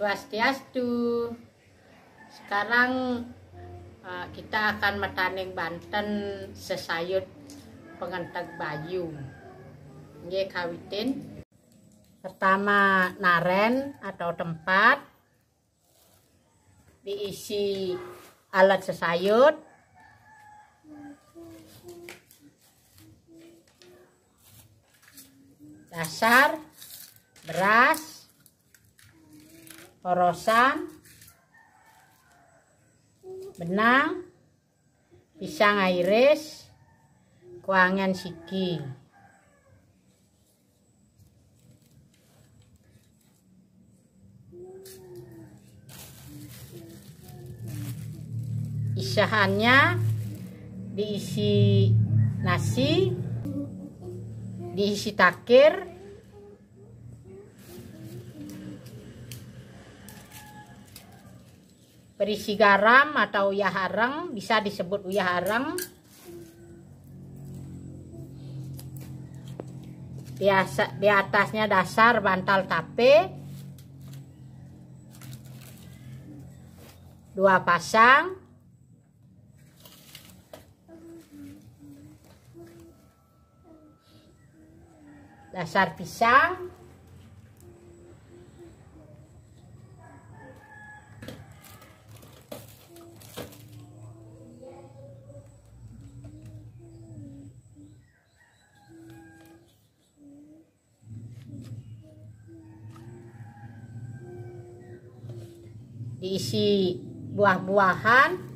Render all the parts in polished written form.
Swastiastu. Sekarang kita akan metaning Banten sesayut pengenteg bayu. Nggih kawitin. Pertama naren atau tempat, diisi alat sesayut, dasar, beras, porosan, benang, pisang iris, kuangan siki. Isahannya diisi nasi, diisi takir, berisi garam atau uyah areng, bisa disebut uyah areng. Di atasnya dasar bantal tape, 2 pasang, dasar pisang, diisi buah-buahan,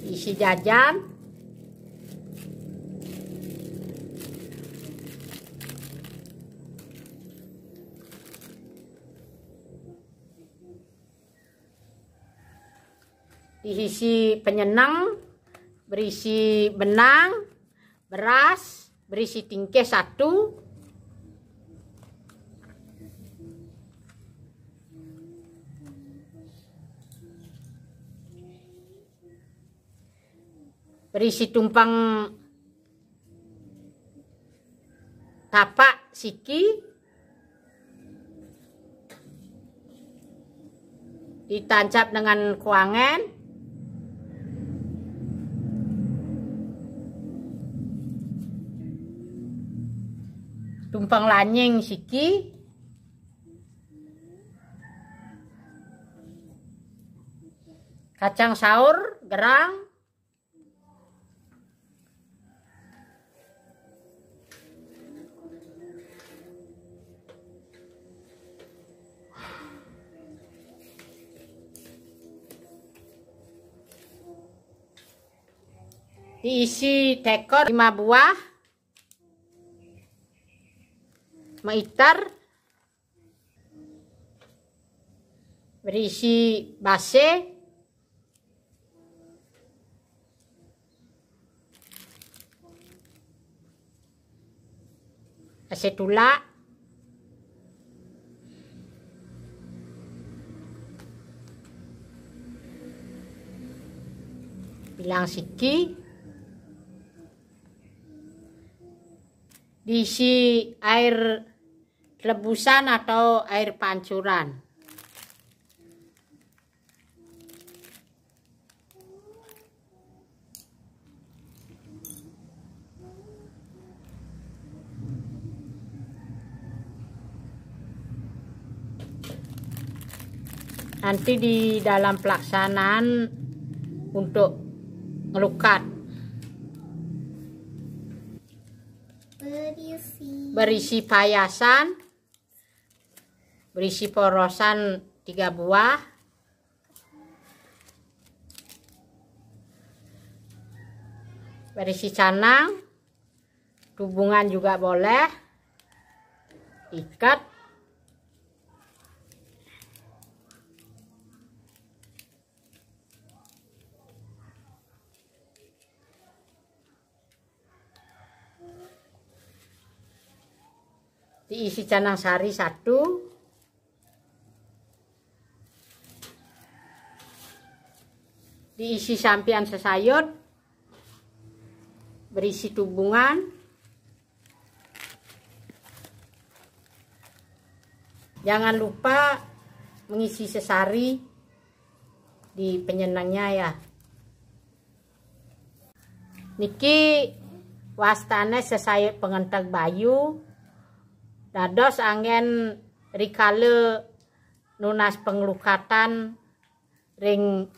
diisi jajan, diisi penyenang, berisi benang, beras, berisi tingke 1, berisi tumpang tapak siki, ditancap dengan kuangan, tumpang lanying siki, kacang saur gerang, diisi tekor 5 buah, meitar, berisi base, asetula, bilang siki, diisi air rebusan atau air pancuran. Nanti di dalam pelaksanaan untuk ngelukat, berisi payasan, berisi porosan 3 buah, berisi canang, hubungan juga boleh, ikat, diisi canang sari 1, diisi sampian sesayot, berisi tubungan, jangan lupa mengisi sesari di penyenangnya ya. Niki wastane sesayot pengentek bayu dados angen rikale nunas penglukatan ring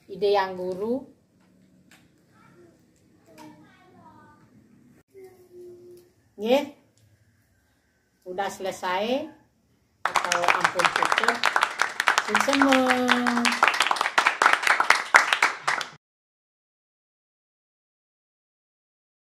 ide yang guru. Nggih. Udah selesai atau ampun cukup. Sukses.